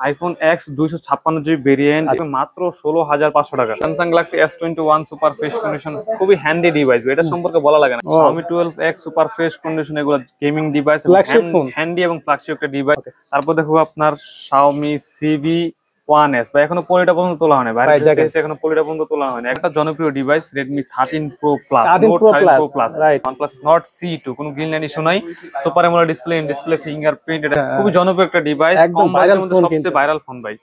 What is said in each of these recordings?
IPhone x 256 GB variant মাত্র 16,500 টাকা। Samsung Galaxy S21 super fresh condition, খুবই handy device, এটা সম্পর্কে বলা লাগে না। Xiaomi 12X super fresh condition, এগুলো গেমিং ডিভাইস, হ্যান্ডি এবং ফ্ল্যাগশিপ একটা ডিভাইস। তারপর দেখো আপনার Xiaomi CV1S, বা এখনো পলিটা পর্যন্ত তোলা হয়নি, বাইরে এখনো পলিটা পর্যন্ত তোলা হয়নি। একটা জনপ্রিয় device Redmi 13 Pro Plus, Note 13 Pro Plus, OnePlus Nord C2, কোনো গ্রিন লাইন ইস্যু নাই, super AMOLED display, in display fingerprint, এটা খুবই জনপ্রিয় একটা ডিভাইস, কম বাজেটের মধ্যে সবচেয়ে ভাইরাল ফোন ভাই।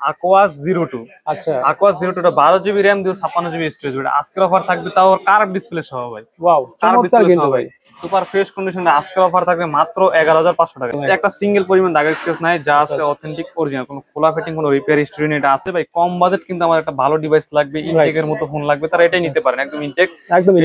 Aquos Zero 2, আচ্ছা Aquos Zero 2 টা 12GB RAM দিয়ে 56GB স্টোরেজ, এটা আজকের অফার থাকবে, তাও কার্ভ ডিসপ্লে সহ ভাই। ওয়াও, কার্ভ ডিসপ্লে সহ ভাই, সুপার ফ্রেশ কন্ডিশনে আজকের অফার থাকবে মাত্র 11,500 টাকা। একটা সিঙ্গেল পরিমাণ দাগের স্ক্র্যাচ নাই, যা আছে অথেন্টিক অরিজিনাল, কোনো খোলা ফিটিং, কোনো রিপেয়ার হিস্টরি নেই, এটা আছে ভাই। কম বাজেট কিন্তু আমার একটা ভালো ডিভাইস লাগবে, ইনটেকের মতো ফোন লাগবে, তারা এটাই নিতে পারেন, একদম ইনটেক।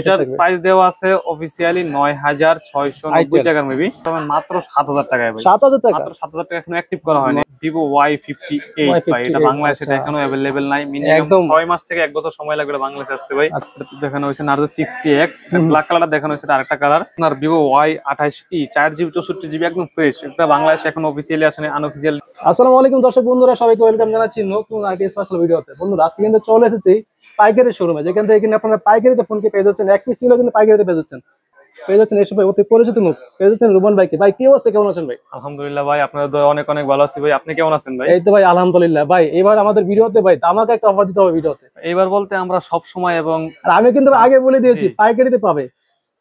এটার প্রাইস দেওয়া আছে অফিসিয়ালি 9,690 টাকার মেবি, তবে মাত্র 7,000 টাকায় ভাই। 7,000 টাকা, মাত্র 7,000 টাকা এখনো অ্যাক্টিভ করা হয়নি। Vivo Y58 ভাই, এটা বাংলাদেশে এখনো अवेलेबल নাই, মিনিমাম 6 মাস থেকে 1 বছর সময় লাগবে বাংলাদেশে আসতে ভাই। দেখানো হয়েছে Narzo 60X, ব্ল্যাক কালারটা দেখানো হয়েছে, আরেকটা কালার আপনার Vivo Y28e 4GB 64GB, একদম ফ্রেশ, এটা বাংলাদেশে এখন অফিসিয়ালি আসেনি, আনঅফিসিয়াল। আসসালামু আলাইকুম দর্শক বন্ধুরা, সবাইকে ওয়েলকাম জানাচ্ছি নতুন আইটি স্পেশাল ভিডিওতে। বন্ধুরা আজকে কিন্তু চলে এসেছি পাইকারি শোরুমে, যেখান থেকে কিন্তু আপনারা পাইকারিতে ফোনকে পেয়ে যাচ্ছেন, এক পিস নিলেও কিন্তু পাইকারিতে পেয়ে যাচ্ছেন এসব ভাই অতি পরিচিত মুখ পেয়ে যাচ্ছেন রুবন ভাইকে। ভাই কি অবস্থা, কেমন আছেন ভাই? আলহামদুলিল্লাহ ভাই, আপনাদের দোয়া অনেক অনেক ভালো আছি ভাই, আপনি কেমন আছেন ভাই? এই তো ভাই আলহামদুলিল্লাহ। ভাই এবার আমাদের ভিডিওতে ভাই আমাকে একটা অফার দিতে হবে ভিডিওতে। এবার বলতে আমরা সব সময়, এবং আমি কিন্তু আগে বলে দিয়েছি পাইকারিতে পাবে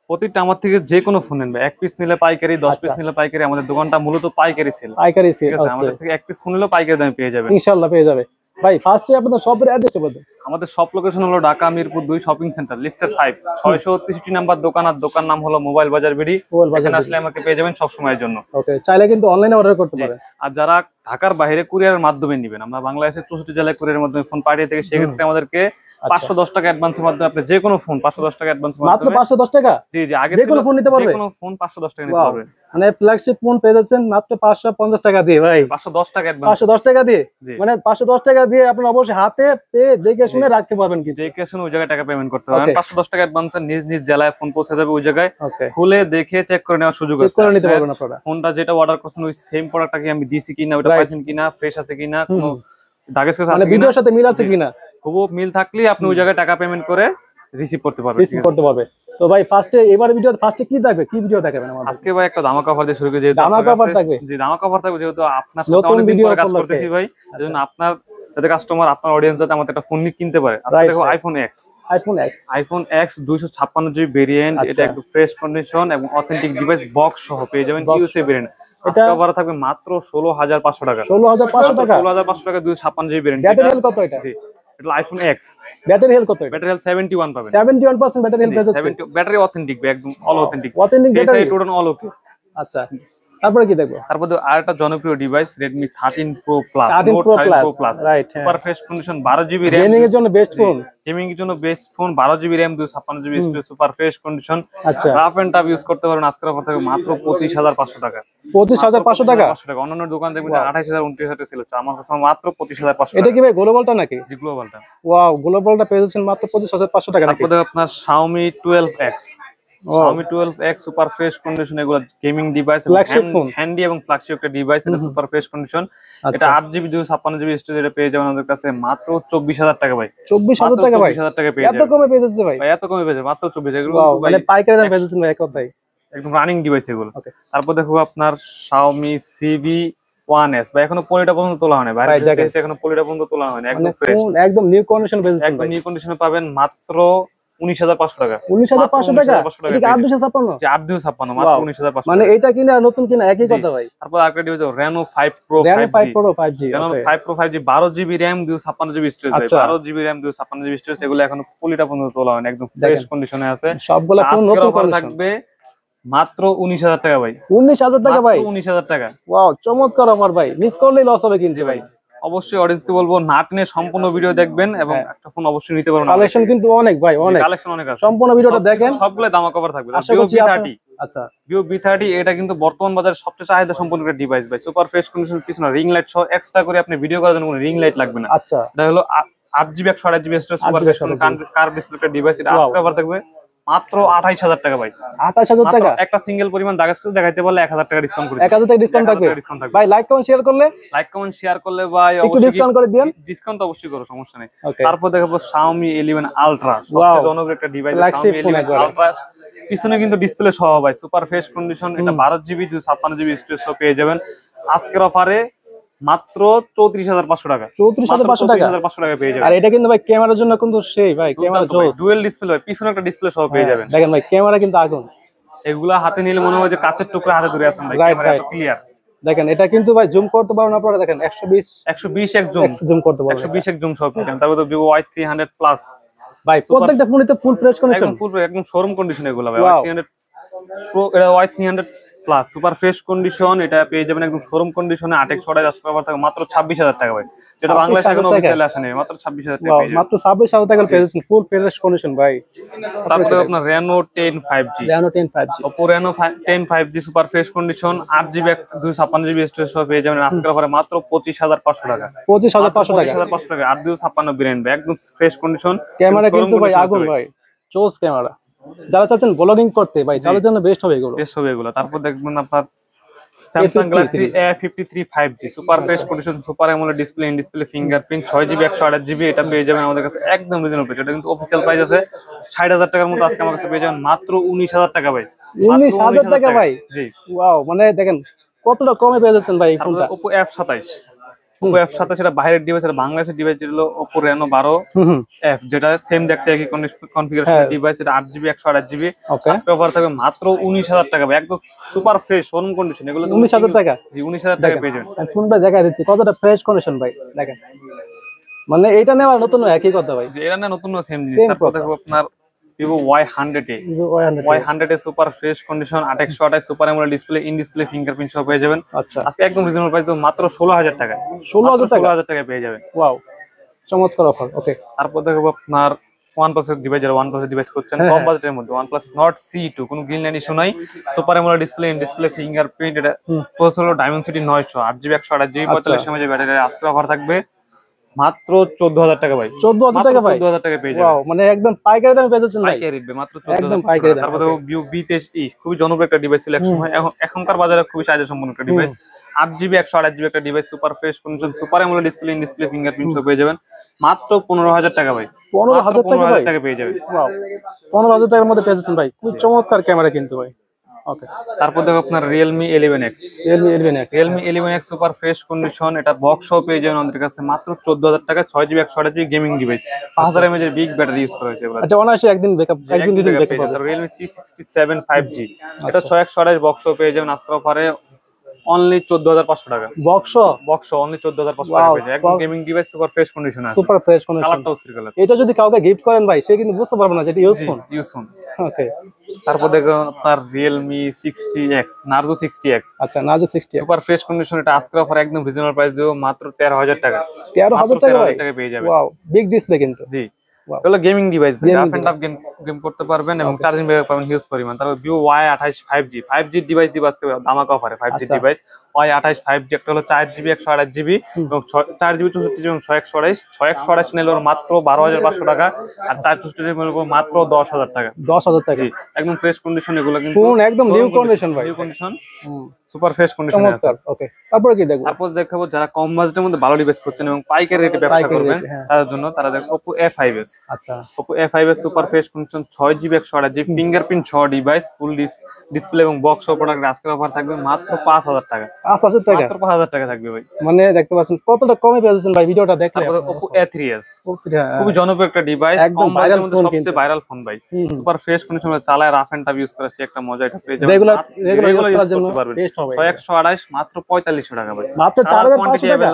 প্রত্যেকটা আমার থেকে যে কোনো ফোন নেন ভাই, এক পিস নিলে পাইকারি, 10 পিস নিলে পাইকারি। আমাদের দোকানটা মূলত পাইকারি সেল, ঠিক আছে? আমাদের থেকে এক পিস ফোন নিলেও পাইকারি দামে পেয়ে যাবেন, ইনশাআল্লাহ পেয়ে যাবে। ভাই ফার্স্টে আপনাদের শপের অ্যাড্রেসটা বলুন। আমাদের শপ লোকেশন হলো ঢাকা মিরপুর 2 শপিং সেন্টার, লিফটের 5, 663 নাম্বার দোকান, আর দোকান নাম হলো মোবাইল বাজার বিডি। এখানে আসলে আমাকে পেয়ে যাবেন সব সময়ের জন্য। ওকে, চাইলে কিন্তু অনলাইনে অর্ডার করতে পারেন। আর যারা ঢাকার বাইরে কুরিয়ারের মাধ্যমে নেবেন, আমরা বাংলাদেশের 64 জেলায় কুরিয়ারের মাধ্যমে ফোন পাঠিয়ে থেকে, সেক্ষেত্রে আমাদেরকে 510 টাকা অ্যাডভান্সের মাধ্যমে আপনি যে কোনো ফোন 510 টাকা অ্যাডভান্সের মাধ্যমে, মাত্র 510 টাকা। জি জি, আগে যে কোনো ফোন নিতে পারবেন, যে কোনো ফোন 510 টাকা নিতে পারবেন। মানে ফ্ল্যাগশিপ ফোন পেয়ে যাচ্ছেন মাত্র 550 টাকা দিয়ে ভাই। 510 টাকা অ্যাডভান্স, 510 টাকা দিয়ে, মানে 510 টাকা দিয়ে আপনি অবশ্যই হাতে পেয়ে দেখে শুনে রাখতে পারবেন, কি দেখে শুনে ওই জায়গায় টাকা পেমেন্ট করতে পারবেন। 510 টাকা অ্যাডভান্স, নিজ নিজ জেলায় ফোন পৌঁছে যাবে ওই জায়গায়, খুলে দেখে চেক করে নেওয়ার সুযোগ আছে, চেক করে নিতে পারবেন আপনারা। ফোনটা যেটা অর্ডার করছেন ওই সেম প্রোডাক্টটা কি আমি দিছি কিনা, ওটা পাইছেন কিনা, ফ্রেশ আছে কিনা, কোনো দাগের স্ক্র্যাচ আছে কিনা, ভিডিওর সাথে মিল আছে কিনা, খুব মিল থাকলে আপনি ওই জায়গায় টাকা পেমেন্ট করে রিসিভ করতে পারবেন, তো ভাই ফার্স্টে এবারে ভিডিওতে ফার্স্টে কি থাকবে, কি ভিডিও দেখাবেন আমাদের? আজকে ভাই একটা ধামাকা অফার দিয়ে শুরু করি, যেহেতু ধামাকা অফার থাকবে। জি, ধামাকা অফার থাকবে, যেহেতু আপনার সাথে অনেক দিন পরে কাজ করতেছি ভাই, এজন্য আপনার যাতে কাস্টমার, আপনার অডিয়েন্স যাতে আমাদের একটা ফোন কিনতে পারে। আজকে দেখো আইফোন এক্স 256GB ভেরিয়েন্ট, এটা একটু ফ্রেশ কন্ডিশন এবং অথেন্টিক ডিভাইস, বক্স সহ পেয়ে যাবেন, ইউএসএ ভেরিয়েন্ট। আজকে অফার থাকবে মাত্র 16,500 টাকা। 16,500 টাকা, 16,500 টাকা 256GB ভেরিয়েন্ট। ব্যাটারি হেলথ কত এটা? এটা আইফোন এক্স, ব্যাটারি হেলথ কত? ব্যাটারি হেলথ 71 পাবেন, 71% ব্যাটারি হেলথ পেয়ে যাচ্ছে। ব্যাটারি অথেন্টিক, একদম all authentic battery, total all ওকে। আচ্ছা, তারপরে কি দেখবো? তারপর আরেকটা জনপ্রিয় device Redmi 13 Pro Plus, Note 13 Pro Plus, right, super fresh condition, 12GB RAM, gaming এর জন্য বেস্ট ফোন, গেমিং এর জন্য best phone, 12GB RAM 256GB storage, super fresh condition, আচ্ছা রাফ এন্ড টাফ ইউজ করতে পারবেন। আজকের অফার থেকে মাত্র 25,500 টাকা। 25,500 টাকা, অন্যান্য দোকান দেখবেন 28,000 29,000 ছিল, আমার কাছে মাত্র 25,500 টাকা। এটা কি ভাই গ্লোবালটা নাকি? জি, গ্লোবালটা। ওয়াও, গ্লোবালটা পেয়ে যাচ্ছেন মাত্র 25,500 টাকা। তারপর আপনার Xiaomi 12X, Xiaomi 12X super fresh condition, এগুলো গেমিং ডিভাইস, হ্যান্ডি এবং ফ্ল্যাগশিপ একটা ডিভাইস, এটা সুপার ফ্রেশ কন্ডিশন, এটা 8GB 256GB স্টোরেজ, এটা পেয়ে যাবেন আমাদের কাছে মাত্র 24,000 টাকা ভাই। 24,000 টাকা ভাই, 24,000 টাকা পেয়ে যাবেন। এত কমে পেয়ে যাচ্ছে ভাই, এত কমে পেয়ে যাবেন মাত্র 24,000, এগুলো মানে পাইকারি দাম পেয়ে যাচ্ছেন ভাই, এক কথাই একদম রানিং ডিভাইস এগুলো। তারপর দেখো আপনার Xiaomi CV1S, বা এখনো পলিটা পর্যন্ত তোলা হয়নি, বাইরে এখনো পলিটা পর্যন্ত তোলা হয়নি, একদম ফ্রেশ, একদম নিউ কন্ডিশন পেয়ে যাচ্ছেন, একদম নিউ কন্ডিশনে পাবেন মাত্র 19,500 টাকা। 19,500 টাকা, এটা 8,256, 8,256 মাত্র 19,500, মানে এটা কিনা নতুন কিনা একই কথা ভাই। তারপর আরেকটা device Reno 5 Pro 5G, Reno 5 Pro 5G, 12GB RAM 256GB storage, 12GB RAM 256GB storage, এগুলো এখনো পলিটা পর্যন্ত তোলা হয়নি, একদম ফ্রেশ কন্ডিশনে আছে, সবগুলো কোন নতুন কন্ডিশন থাকবে মাত্র 19,000 টাকা ভাই। 19,000 টাকা ভাই, 19,000 টাকা। ওয়াও, চমৎকার অফার ভাই, মিস করলেই লস হবে কিন্তু ভাই। অবশ্যই অডিয়েন্সকে বলবো না টেনে সম্পূর্ণ ভিডিও দেখবেন, এবং একটা ফোন অবশ্যই নিতে পারবেন। কালেকশন কিন্তু অনেক ভাই, অনেক কালেকশন, অনেক আছে, সম্পূর্ণ ভিডিওটা দেখেন, সবগুলো দামা কভার থাকবে। Vivo V30, আচ্ছা Vivo V30 এটা কিন্তু বর্তমান বাজারে সবচেয়ে চাহিদা সম্পন্ন একটা ডিভাইস ভাই, সুপার ফ্রেশ কন্ডিশন, পিছনে রিং লাইট সহ, এক্সট্রা করে আপনি ভিডিও করার জন্য কোনো রিং লাইট লাগবে না। আচ্ছা, এটা হলো 8GB 128GB storage, super fresh curve display একটা ডিভাইস, এটা আজকে অফার থাকবে মাত্র 28,000 টাকা ভাই। 28,000 টাকা, একটা সিঙ্গেল পরিমাণ দাগাস দেখাইতে পারলে 1,000 টাকা ডিসকাউন্ট করে 1,000 টাকা ডিসকাউন্ট থাকবে ভাই। লাইক কমেন্ট শেয়ার করলে, লাইক কমেন্ট শেয়ার করলে ভাই একটু অবশ্যই ডিসকাউন্ট করে দিন। ডিসকাউন্ট অবশ্যই করো, সমস্যা নেই। ওকে, তারপর দেখাবো Xiaomi 11 Ultra, সবচেয়ে জনপ্রিয় একটা ডিভাইস Flagship Xiaomi phone 11 একবারে। Ultra। পিছনে কিন্তু ডিসপ্লে সহ ভাই, সুপার ফ্রেশ কন্ডিশন। এটা 12GB 256GB স্টোরেজ সহ পেয়ে যাবেন আজকের অফারে মাত্র 34,500 টাকা। 34,500 টাকা 34,500 টাকা পেয়ে আর যাবেন। এটা কিন্তু ভাই ক্যামেরার জন্য কিন্তু সেই ভাই, ক্যামেরা জোস। ডুয়াল ডিসপ্লে ভাই, পিছনে একটা ডিসপ্লে সহ পেয়ে যাবেন। দেখেন ভাই ক্যামেরা কিন্তু আগুন। এগুলা হাতে নিলে মনে হয় যে কাঁচের টুকরা হাতে ধরে আছেন ভাই, Right, ক্যামেরা এত right. ক্লিয়ার। দেখেন এটা কিন্তু ভাই জুম করতে পারবেন আপনারা, দেখেন 120 এক জুম, জুম করতে পারবেন 120 এক জুম সহ পেয়ে যাবেন। তারপর তো Vivo Y300 Plus, ভাই। প্রত্যেকটা ফোনে ফুল ফ্রেশ কন্ডিশন, একদম শোরুম কন্ডিশন এগুলো ভাই। Wow. Y300 Pro, এটা Y300 Plus super fresh condition, এটা পেয়ে যাবেন একদম শোরুম কন্ডিশনে। 8x অর্ডার আসবে থাকে মাত্র 26,000 টাকা ভাই। যেটা বাংলাদেশে এখন 26,000 টাকা। অফিসিয়ালি আসেনি, মাত্র 26,000 টাকা ওয়াও, পেয়ে যাবেন। মাত্র 26,000 টাকা পেয়ে যাচ্ছেন ফুল ফ্রেশ কন্ডিশন ভাই। তারপরে আপনার Reno 10 5G, Reno 10 5G, Oppo Reno 10 5G super fresh condition, 8GB 256GB storage সহ পেয়ে যাবেন আজকের অফারে মাত্র 25,500 টাকা। 25,500 টাকা। 25,500 টাকা, 856 ব্র্যান্ড ভাই, একদম ফ্রেশ কন্ডিশন। ক্যামেরা কিন্তু ভাই আগুন ভাই, চোস ক্যামেরা। যারা চাচ্ছেন ব্লগিং করতে ভাই, তাদের জন্য বেস্ট হবে এগুলো। বেস্ট হবে এগুলো। তারপর দেখবেন আপনার Samsung Galaxy A53 5G super fresh condition, super AMOLED display, in display fingerprint, 6GB 128GB। এটা পেয়ে যাবেন আমাদের কাছে একদম রিজনেবল প্রাইস। এটা কিন্তু অফিশিয়াল প্রাইস আছে 60,000 টাকার মতো, আজকে আমার কাছে পেয়ে যাবেন মাত্র 19,000 টাকা ভাই। 19,000 টাকা ভাই। জি, ওয়াও, মানে দেখেন কতটা কমে পেয়ে যাচ্ছেন ভাই এই তারপরে ফোনটা। Oppo F27, Oppo F27 এটা বাইরের ডিভাইস, এটা বাংলাদেশের ডিভাইস যেটা হলো Oppo Reno 12F, যেটা সেম দেখতে একই কনফিগারেশন ডিভাইস। এটা 8GB 128GB। ওকে, আজকে অফার থাকবে মাত্র 19,000 টাকা ভাই, একদম সুপার ফ্রেশ শোরুম কন্ডিশন। এগুলো 19,000 টাকা। জি, 19,000 টাকা পেয়ে যাবেন। আমি ফোনটা দেখা দিচ্ছি কতটা ফ্রেশ কন্ডিশন ভাই, দেখেন। মানে এটা নেওয়ার নতুন একই কথা ভাই, যে এরা না নতুন সেম জিনিস। Same তারপর কথা। দেখো আপনার Vivo Y100A, Y100A super fresh condition, 8x128 super AMOLED display, in display fingerprint সহ পেয়ে যাবেন আচ্ছা, আজকে একদম রিজনেবল প্রাইস, মাত্র 16,000 টাকা। 16,000 টাকা। 16,000 টাকা পেয়ে যাবেন। ওয়াও, চমৎকার অফার। ওকে, তারপর দেখো আপনার OnePlus এর ডিভাইস, যারা OnePlus এর ডিভাইস করছেন কম বাজেটের মধ্যে, OnePlus Nord C2, কোনো গ্রিন লাইন ইস্যু নাই, super AMOLED display, in display fingerprint. এটা প্রসেসর হলো Dimensity 900, 8GB 128GB 45 mAh battery. আজকে অফার থাকবে মাত্র 14,000 টাকা ভাই। 14,000 টাকা ভাই। 14,000 টাকা পেয়ে যাবেন। ওয়াও, মানে একদম পাইকারি দামে পেয়ে যাচ্ছেন ভাই। পাইকারি রেট মাত্র একদম 14,500 পাইকারি টাকা। দাম। তারপর দেখো Vivo V23, খুবই জনপ্রিয় একটা ডিভাইস ছিল এক সময়, এখনকার বাজারে খুবই চাহিদা সম্পন্ন একটা ডিভাইস। 8GB 128GB একটা device, super fresh condition, super AMOLED display, in display fingerprint সহ পেয়ে যাবেন মাত্র 15,000 টাকা ভাই। 15,000 টাকা ভাই। 15,000 টাকা পেয়ে যাবেন। ওয়াও, 15,000 টাকার মধ্যে পেয়ে যাচ্ছেন ভাই, খুব চমৎকার ক্যামেরা কিন্তু ভাই। ওকে, তারপর দেখো আপনার Realme 11X, Realme 11X, Realme 11X super fresh condition, এটা বক্স সহ পেয়ে যাবেন আমাদের কাছে মাত্র 14,000 টাকা। 6GB 128GB gaming device, 5000 mAh এর বিগ ব্যাটারি ইউজ করা হয়েছে এবার। এটা অনায়াসে একদিন ব্যাকআপ, একদিন দুদিন ব্যাকআপ পাবে। Realme C67 5G, এটা 6x128 বক্স সহ পেয়ে যাবেন আজকের অফারে অনলি 14,500 টাকা। বক্স অনলি 14,500 টাকা পেয়ে যাবেন। একদম গেমিং ডিভাইস, সুপার ফ্রেশ কন্ডিশনে আছে, সুপার ফ্রেশ কন্ডিশন। কালারটা অস্থির কালার। এটা যদি কাউকে গিফট করেন ভাই, সে কিন্তু বুঝতে পারবে না যে এটা use phone. Use phone. Okay, তারপর দেখো আপনার Realme 60X, Narzo 60X আচ্ছা, Narzo 60X super fresh condition, এটা আজকের অফার একদম রিজনেবল প্রাইস দেব মাত্র 13,000 টাকা। 13,000 টাকা ভাই। 13,000 টাকা পেয়ে যাবেন। ওয়াও, বিগ ডিসপ্লে কিন্তু। জি, Wow. এগুলো gaming device, Gaming rough and tough game করতে পারবেন এবং চার্জিং ব্যাকআপ পাবেন হিউজ পরিমাণ। তারপর Vivo Y28 5G, 5G device দিব আজকে ধামাকা অফারে। 5G আচ্ছা। ডিভাইস Y28 5G, একটা হলো 4GB 128GB এবং 4GB 64GB এবং 6x128। 6x128 নিলে ওর মাত্র 12,500 টাকা, আর 464GB নিলে মাত্র 10,000 টাকা। 10,000 টাকা। জি, একদম ফ্রেশ কন্ডিশন এগুলো, কিন্তু ফোন একদম নিউ কন্ডিশন ভাই। নিউ কন্ডিশন, সুপার ফ্রেশ কন্ডিশনে আছে। চমৎকার। ওকে, তারপরে কি দেখবো? তারপর দেখাবো যারা কম বাজেটের মধ্যে ভালো ডিভাইস করছেন এবং পাইকারি রেটে ব্যবসা পাইকারি করবেন, রেটে, হ্যাঁ। তাদের জন্য তারা দেখো Oppo A5s, আচ্ছা, Oppo A5s super fresh condition, 6GB 128GB fingerprint সহ ডিভাইস, ফুল ডিসপ্লে এবং বক্স সহ প্রোডাক্ট আজকের অফার থাকবে মাত্র 5,000 টাকা। 5,000 টাকা। মাত্র 5,000 টাকা থাকবে ভাই। মানে দেখতে পাচ্ছেন কতটা কমে পেয়ে যাচ্ছেন ভাই ভিডিওটা দেখলে। তারপর Oppo A3s, হ্যাঁ, খুবই জনপ্রিয় একটা ডিভাইস, একদম কম বাজেটের viral মধ্যে phone সবচেয়ে কিন্তু। ভাইরাল ফোন ভাই। হুম। সুপার ফ্রেশ কন্ডিশন চালায় রাফ এন্ড টাফ ইউজ করা, সে একটা মজা এটা পেয়ে যাবেন। রেগুলার রেগুলার ইউজ ইউজ করার জন্য করতে পারবেন। বেস্ট হবে। 6x128 মাত্র 4500 টাকা ভাই। মাত্র 4,500 টাকা।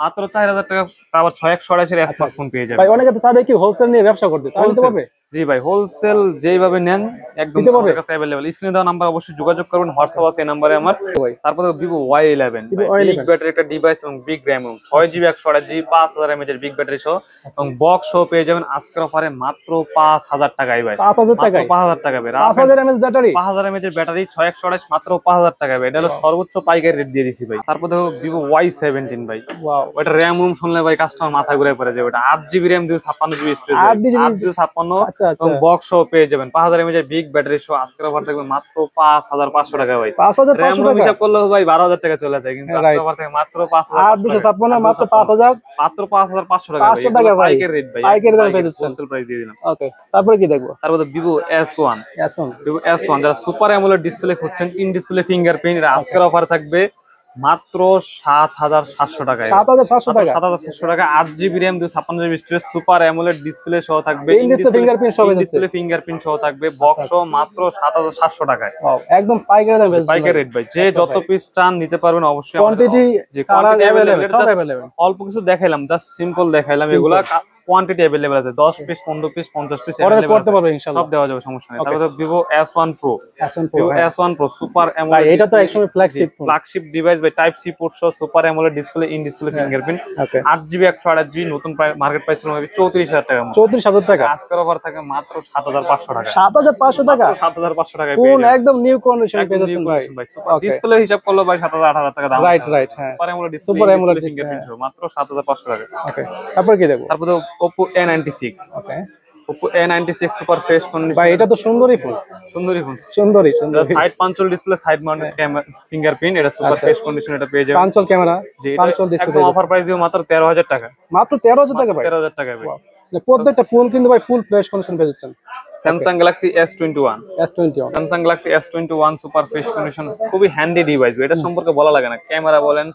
মাত্র 4,000 টাকা, আবার 6x128 এর স্মার্টফোন পেয়ে যাবেন ভাই অনেকে তো চাবে কি হোলসেল নিয়ে ব্যবসা করতে, তাহলে নিতে পারবে। জি ভাই, হোলসেল যেইভাবে নেন একদম দিতে পারবে? আমাদের কাছে अवेलेबल। স্ক্রিনে দেওয়া নাম্বার অবশ্যই যোগাযোগ করবেন, হোয়াটসঅ্যাপ আছে এই নম্বরে আমার। ভাই, তারপরে Vivo Y11, Vivo big Y11 battery একটা ডিভাইস এবং বিগ র‍্যাম এবং 6GB 128GB 5000 mAh এর বিগ ব্যাটারি সহ এবং বক্স সহ পেয়ে যাবেন আজকের অফারে মাত্র 5,000 টাকায় ভাই। 5,000 টাকায় 5,000 টাকা ভাই। 5,000 mAh ব্যাটারি, 5000 mAh এর ব্যাটারি, 6x128 মাত্র 5,000 টাকা ভাই। এটা হলো সর্বোচ্চ পাইকারি রেট দিয়ে দিছি ভাই। তারপর দেখো Vivo Y17 ভাই। ওয়াও, ওটা র‍্যাম রুম শুনলে ভাই কাস্টমার মাথা ঘুরে পড়ে যাবে। ওটা 8GB RAM 256GB storage, 8GB 256 আচ্ছা আচ্ছা, এবং বক্স সহ পেয়ে যাবেন। 5000 mAh এর বিগ ব্যাটারি সহ আজকের অফার থাকবে মাত্র 5500 টাকা ভাই। 5500 RAM টাকা। হিসাব করলে ভাই 12000 টাকা চলে যায়, কিন্তু আজকের রাইট, অফার থাকে মাত্র 8 5500 টাকা। 256 মাত্র 5000, মাত্র 5500 টাকা ভাই। 500 টাকা ভাই, পাইকারি রেট ভাই, পাইকারি দামে পেয়ে যাচ্ছেন। হোলসেল প্রাইস দিয়ে দিলাম। ওকে, তারপরে কি দেখবো? তারপর Vivo S1, এখন Vivo S1 যারা সুপার অ্যামোলেড ডিসপ্লে খুঁজছেন, ইন ডিসপ্লে ফিঙ্গারপ্রিন্ট, আজকের অফার থাকবে মাত্র 7700 টাকায়। 7700 টাকা 7700 টাকা, 8GB RAM 256GB storage, super AMOLED display সহ থাকবে, ইন ডিসপ্লে ফিঙ্গারপ্রিন্ট সহ পেয়ে যাচ্ছে। ডিসপ্লে ফিঙ্গারপ্রিন্ট সহ থাকবে, বক্স সহ মাত্র 7700 টাকায়। ওয়াও, একদম পাইকারি দামে পেয়ে যাচ্ছেন পাইকারি রেট ভাই। যে যত পিস চান নিতে পারবেন অবশ্যই। কোয়ান্টিটি, যে কালার কোয়ান্টিটি अवेलेबल, अवेलेबल, সব अवेलेबल। অল্প কিছু দেখাইলাম, জাস্ট সিম্পল দেখাইলাম। এগুলা কোয়ান্টিটি अवेलेबल আছে, 10 piece 15 piece 50 piece order available করতে আছে, পারবে ইনশাআল্লাহ, সব দেওয়া যাবে, সমস্যা নেই। Okay. তারপর Vivo S1 Pro, এখন Vivo S1 Pro সুপার ভাই অ্যামোলেড, এটা তো একসময় flagship phone. Flagship device by type C port সহ super AMOLED display, in display fingerprint, okay, 8GB 128GB, নতুন মার্কেট প্রাইস হলো 34000 টাকা। 34000 টাকা, আজকের অফার থাকে মাত্র 7500 টাকা। 7500 টাকা 7500 টাকায় ফোন, পেয়ে যাবেন। একদম নিউ কন্ডিশন পেয়ে যাচ্ছেন ভাই। ওকে, ডিসপ্লে হিসাব করলে ভাই 7000-8000 টাকা দাম। রাইট রাইট, হ্যাঁ, super AMOLED super display, AMOLED fingerprint সহ মাত্র 7500 টাকা। ওকে, তারপর কি দেখবো? তারপরে Oppo A96, ওকে Oppo A96 super fresh condition. ভাই এটা তো সুন্দরই ফোন, সুন্দরী ফোন, সুন্দরী সুন্দরী, side পাঞ্চল display, side mounted fingerprint, এটা সুপার ফ্রেশ কন্ডিশন, এটা পেয়ে যাবেন। পাঁচল ক্যামেরা, যে এটা পাঁচল একদম ডিসপ্লে, অফার প্রাইস দিও মাত্র 13000 টাকা। মাত্র 13000 টাকা ভাই। 13000 টাকা ভাই। Wow. প্রত্যেকটা ফোন কিন্তু ভাই ফুল ফ্রেশ কন্ডিশন পেয়ে যাচ্ছেন। Samsung Galaxy S21, S21 Samsung Galaxy S21 super fresh condition, খুবই হ্যান্ডি ডিভাইস। এটা সম্পর্কে বলা লাগে না, ক্যামেরা বলেন,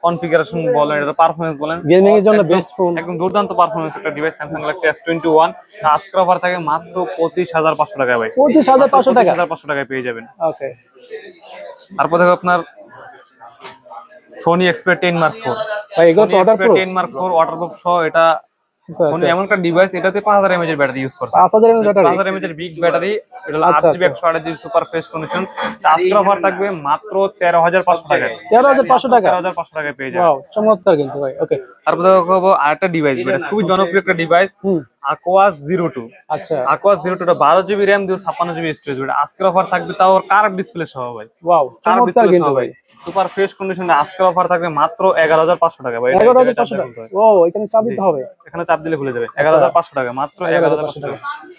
কনফিগারেশন বলেন, এটা পারফরম্যান্স বলেন, গেমিং এর জন্য বেস্ট ফোন, একদম দুর্দান্ত পারফরম্যান্স একটা ডিভাইস Samsung Galaxy S21। আজকের অফার থাকে মাত্র 25500 টাকা ভাই। 25500 টাকা 25500 টাকায় পেয়ে যাবেন। ওকে, তারপর দেখো আপনার Sony Xperia 10 Mark IV, ভাই এগুলো তো order pro 10 Mark IV waterproof সহ। এটা Sony এমন একটা ডিভাইস, এটাতে 5000 mAh এর ব্যাটারি ইউজ করছে। 5000 mAh ব্যাটারি, 5000 mAh এর বিগ ব্যাটারি, এটা হলো আচ্ছা, 8GB 128GB super fresh condition. আজকের অফার থাকবে মাত্র 13500 টাকায়। 13500 টাকা 13500 টাকায় পেয়ে যাবেন। ওয়াও, চমৎকার কিন্তু ভাই। ওকে, তারপরে দেখো আরেকটা ডিভাইস, এটা খুবই জনপ্রিয় একটা ডিভাইস, Aquas Zero 2। আচ্ছা, Aquas Zero 2 12GB RAM 256GB storage. এটা আজকের অফার থাকবে তাও কার্ভ ডিসপ্লে সহ ভাই। ওয়াও, কার্ভ চমৎকার ডিসপ্লে কিন্তু সহ ভাই। ভাই, সুপার ফ্রেশ কন্ডিশনে আজকের অফার থাকবে মাত্র 11500 টাকা ভাই। 11500 টাকা। ও, এখানে চাপ দিতে হবে, এখানে চাপ দিলে খুলে যাবে। 11500 টাকা, মাত্র 11500 টাকা।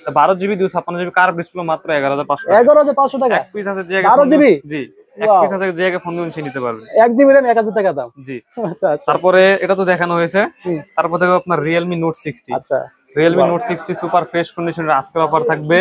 12GB 256GB কার্ভ ডিসপ্লে মাত্র 11500 টাকা। 11500 টাকা, এক পিস আছে যে 12GB? জি, এক Wow. পিস আছে যে ফোন দিবেন সে নিতে পারবে। 1 GB RAM 1000 টাকা দাম। জি। আচ্ছা আচ্ছা, তারপরে এটা তো দেখানো হয়েছে। হুম। তারপর দেখো আপনার Realme Note 60, আচ্ছা, Realme Note 60 সুপার ফ্রেশ কন্ডিশনের আজকের অফার থাকবে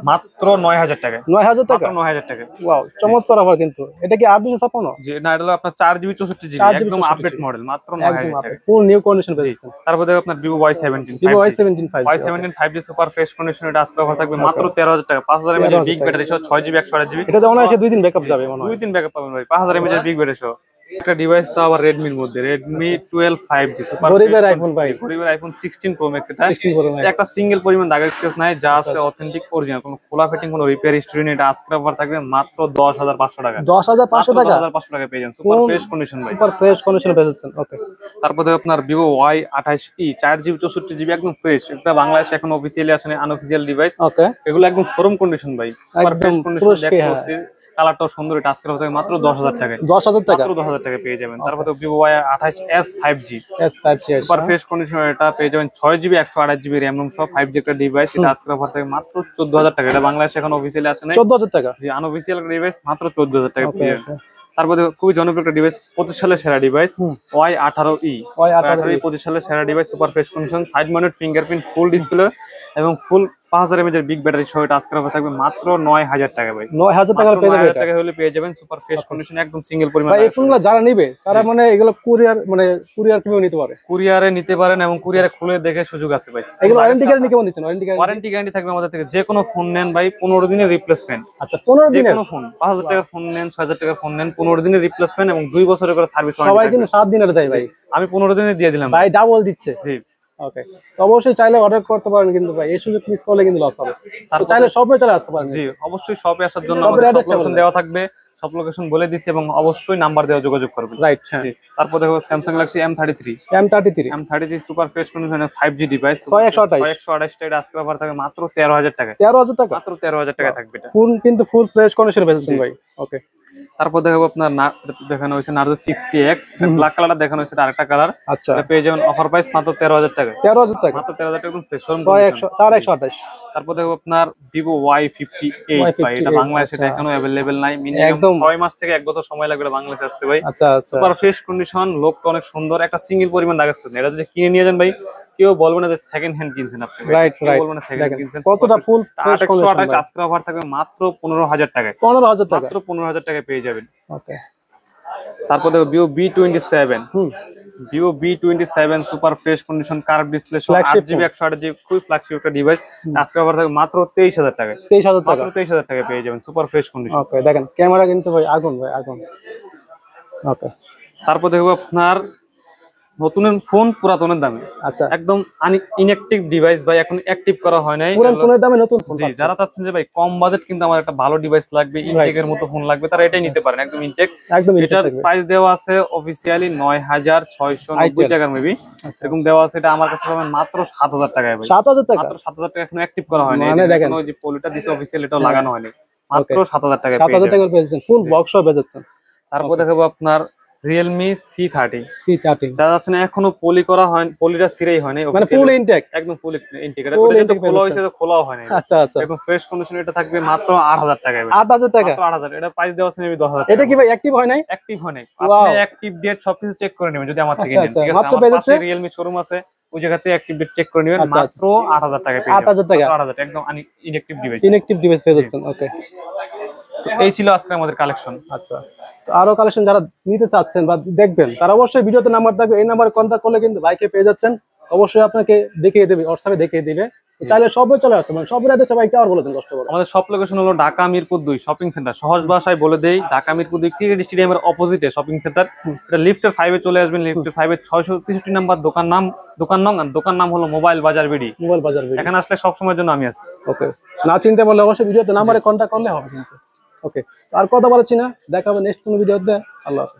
মাত্র 9000 টাকায়। 9000 টাকা, মাত্র 9000 টাকায়। ওয়াও, চমৎকার অফার কিন্তু। এটা কি 856? জি না, এটা হলো আপনার 4GB 64GB 4GB একদম 64GB আপডেট মডেল, মাত্র একদম 9000 আপনি টাকায়। ফুল নিউ কন্ডিশন পেয়ে জি। যাচ্ছেন। তারপর দেখো আপনার Vivo Y17 Vivo 5G, Y17 5G, Y17 5G super fresh condition, এটা আজকের অফার থাকবে মাত্র 13000 টাকা। 5000 mAh এর বিগ ব্যাটারি সহ 6GB 128GB। এটাতে মনে হয় 2 দিন ব্যাকআপ যাবে মনে হয়। 2 দিন ব্যাকআপ পাবেন ভাই, 5000 mAh এর বিগ ব্যাটারি সহ। একটা ডিভাইস তো আবার Redmi এর মধ্যে, Redmi 12 5G সুপার গরিবের iPhone ভাই, গরিবের iPhone 16 Pro Max। এটা 16 করে নাই। একটা সিঙ্গেল পরিমাণ দাগের স্কেচ নাই, যা আছে অথেন্টিক অরিজিনাল, কোনো খোলা ফিটিং, কোনো রিপেয়ার হিস্টরি নেই। এটা আজকের অফার থাকবে মাত্র 10500 টাকা। 10500 টাকা 10500 টাকা পেয়ে যান, সুপার ফ্রেশ কন্ডিশন ভাই। সুপার ফ্রেশ কন্ডিশন পেয়ে যাচ্ছেন। ওকে, তারপর দেখো আপনার Vivo Y28e 4GB 64GB একদম ফ্রেশ। এটা বাংলাদেশে এখন অফিসিয়ালি আসেনি, আনঅফিসিয়াল ডিভাইস। ওকে, এগুলো একদম শোরুম কন্ডিশন ভাই, সুপার একদম ফ্রেশ কন্ডিশন। fresh কে, হ্যাঁ। দেখতে কালারটাও সুন্দর। এটা আজকের অফার মাত্র 10000 টাকায়। 10000 টাকা মাত্র 10000 টাকা পেয়ে যাবেন। তারপর তো Vivo Y28s 5G S5G super fresh condition, এটা পেয়ে যাবেন 6GB 128GB RAM রোম সহ 5G একটা ডিভাইস। এটা আজকের অফার থেকে মাত্র 14000 টাকা। এটা বাংলাদেশে এখন অফিসিয়ালি আসে নাই। 14000 টাকা। জি, আনঅফিসিয়াল ডিভাইস মাত্র 14000 টাকা ওকে, পেয়ে যাবেন। তারপর দেখো খুবই জনপ্রিয় একটা ডিভাইস, 25 সালের সেরা ডিভাইস Y18e, Y18E 25 সালের সেরা device, super fresh condition, side mounted fingerprint, full display এবং ফুল 5000 mAh এর বিগ ব্যাটারি সহ। এটা আজকের অফার থাকবে মাত্র 9000 টাকা ভাই। 9000 টাকা পেয়ে যাবে 9000 এটা। টাকা হলে পেয়ে যাবেন সুপার ফ্রেশ কন্ডিশন, একদম সিঙ্গেল পরিমাণ। ভাই এই ফোনগুলো যারা নিবে তারা মানে এগুলো কুরিয়ার কিভাবে নিতে পারে? কুরিয়ারে নিতে পারেন এবং কুরিয়ারে খুলে দেখে সুযোগ আছে ভাই। এগুলো ওয়ারেন্টি গ্যারান্টি কেমন দিচ্ছেন? ওয়ারেন্টি গ্যারান্টি থাকবে আমাদের থেকে। যে কোনো ফোন নেন ভাই 15 দিনের রিপ্লেসমেন্ট। আচ্ছা, 15 যে দিনের? কোনো ফোন 5000 টাকার ফোন নেন, 6000 টাকার ফোন নেন, 15 দিনের রিপ্লেসমেন্ট এবং 2 বছরের করে সার্ভিস সবাই ওয়ারেন্টি। কিন্তু 7 দিনের দেয় ভাই। আমি 15 দিনে দিয়ে দিলাম ভাই ডাবল দিচ্ছে। জি। ওকে, তো অবশ্যই চাইলে অর্ডার করতে পারেন, কিন্তু ভাই এই সুযোগ মিস করলে কিন্তু লস হবে। তো চাইলে শপে চলে আসতে পারেন। জি, অবশ্যই শপে আসার জন্য শপের আমাদের সব অ্যাড্রেসটা লোকেশন বলে দেওয়া থাকবে, সব লোকেশন বলে দিচ্ছি এবং অবশ্যই নাম্বার দেওয়া যোগাযোগ করবেন। রাইট, হ্যাঁ। জি। তারপর দেখো Samsung Galaxy M33, M33 M33 super fresh কন্ডিশনের 5G ডিভাইস, 6128 টা। এটা আজকে অফার থাকে মাত্র 13000 টাকায়। 13000 টাকা। মাত্র 13000 টাকায় থাকবে এটা। ফোন কিন্তু ফুল ফ্রেশ কন্ডিশনে পেয়েছেন ভাই। ওকে, তারপর দেখাবো আপনার দেখানো হয়েছে নার্জো 60X, ব্ল্যাক কালারটা দেখানো হয়েছে, আরেকটা কালার। আচ্ছা, এটা পেয়ে যাবেন অফার প্রাইস মাত্র 13,000 টাকা। 13,000 টাকা, মাত্র 13,000 টাকা, একদম ফ্রেশ শোরুম 4128। তারপর দেখো আপনার ভিভো Y58 ভাই, এটা বাংলাদেশে আচ্ছা। এখনো অ্যাভেলেবেল নাই, মিনিমাম একদম 6 মাস থেকে 1 বছর সময় লাগবে এটা বাংলাদেশে আসতে ভাই। আচ্ছা আচ্ছা, সুপার ফ্রেশ কন্ডিশন, লোকটা অনেক সুন্দর, একটা সিঙ্গেল পরিমাণ দাগ আসছে না। এটা যদি কিনে নিয়ে যান ভাই, কেউ বলবে না যে সেকেন্ড হ্যান্ড কিনছেন আপনি ভাই, রাইট কেউ রাইট। বলবে না সেকেন্ড হ্যান্ড কিনছেন। কতটা ফুল ফ্রেশ কন্ডিশন 828 আজকের অফার থাকবে মাত্র 15,000 টাকায়। 15,000 টাকা, মাত্র 15,000 টাকায় পেয়ে যাবেন। ওকে। তারপর দেখো ভিভো B27, হুম, Vivo B27 super fresh condition, curve display সহ, Flagship 8GB 128GB, খুবই ফ্ল্যাগশিপ একটা ডিভাইস। আজকে অফার থাকবে মাত্র 23,000 টাকায়। 23,000 টাকা, মাত্র 23,000 টাকায় পেয়ে যাবেন সুপার ফ্রেশ কন্ডিশন। ওকে। দেখেন ক্যামেরা কিন্তু ভাই আগুন, ভাই আগুন, ওকে। তারপর দেখবো আপনার নতুনের ফোন পুরাতনের দামে, আচ্ছা, একদম ইনঅ্যাক্টিভ ডিভাইস ভাই, এখন অ্যাক্টিভ করা হয় নাই। পুরান ফোনের দামে নতুন ফোন জি, পাচ্ছেন। যারা চাচ্ছেন যে ভাই কম বাজেট কিন্তু আমার একটা ভালো ডিভাইস লাগবে, ইনটেকের মতো ফোন লাগবে, তারা এটাই নিতে পারেন, একদম ইনটেক। একদম এটার প্রাইস দেওয়া আছে অফিসিয়ালি 9,690 টাকার মেবি, এরকম দেওয়া আছে। এটা আমার কাছে পাবেন মাত্র 7,000 টাকায় ভাই। 7,000 টাকা, মাত্র 7,000 টাকা, এখনো অ্যাক্টিভ করা হয়নি। মানে দেখেন ওই যে পলিটা দিছে অফিসিয়াল, এটাও লাগানো হয়নি, মাত্র 7,000 টাকায় 7,000 টাকার পেয়েছেন, ফুল বক্স সহ বেচেছেন। তারপর দেখাবো আপনার Realme C30, C30, যারা যাচ্ছে না এখনো পলি করা হয়, পলিটা সিরেই হয় না, মানে ফুল ইনটেক, একদম ফুল ইন্টিগ্রেটেড। Full এটা যেহেতু intake খোলা পেয়েছেন। হয়েছে, তো খোলাও হয় না, আচ্ছা আচ্ছা, একদম ফ্রেশ কন্ডিশন। এটা থাকবে মাত্র 8,000 টাকায় ভাই। 8,000 টাকা। মাত্র 8,000, এটা প্রাইস দেওয়া আছে মেবি 10,000 এটা কি ভাই অ্যাক্টিভ হয় নাই? অ্যাক্টিভ হয় নাই, Wow. আপনি অ্যাক্টিভ ডেট সবকিছু চেক করে নেবেন যদি আমার থেকে আচ্ছা, নেন, আচ্ছা, ঠিক আছে? মাত্র আমার পেয়ে পাশে যাচ্ছে? Realme শোরুম আছে, ওই জায়গাতে অ্যাক্টিভ ডেট চেক করে নেবেন, আচ্ছা, মাত্র 8,000 টাকায় পেয়ে যাবেন। 8,000 টাকা, 8,000, একদম ইনঅ্যাক্টিভ ডিভাইস। ইনঅ্যাক্টিভ ডিভাইস পেয়ে যাচ্ছেন, ওকে। এই ছিল আজকে আমাদের কালেকশন। আচ্ছা, তো আরো কালেকশন যারা নিতে চাচ্ছেন বা দেখবেন, তারা অবশ্যই ভিডিওতে নাম্বার থাকবে, এই নাম্বারে কন্ট্যাক্ট করলে কিন্তু বাইকে পেয়ে যাচ্ছেন। অবশ্যই আপনাকে দেখিয়ে দেবে, হোয়াটসঅ্যাপে দেখিয়ে দিবে। তো চাইলে সবে চলে আসতে পারেন। সবের অ্যাড্রেস সবাই আবার বলে দেন কষ্ট করে। আমাদের সব লোকেশন হলো ঢাকা মিরপুর 2 শপিং সেন্টার। সহজ ভাষায় বলে দেই, ঢাকা মিরপুর 2 ক্রিকেট স্টেডিয়ামের অপোজিটে শপিং সেন্টার। এটা লিফটের 5 এ চলে আসবেন, লিফটের 5 এর 663 নাম্বার দোকান নং, আর দোকান নাম হলো মোবাইল বাজার বিডি। মোবাইল বাজার ভিডিও, এখানে আসলে সব সময়ের জন্য আমি আছি। ওকে। না চিনতে পারলে অবশ্যই ভিডিওতে নাম্বারে কন্ট্যাক্ট করলে হবে কিন্তু, ওকে। আর কথা বলেছি না, দেখা হবে নেক্সট কোনো ভিডিওতে। আল্লাহ হাফেজ।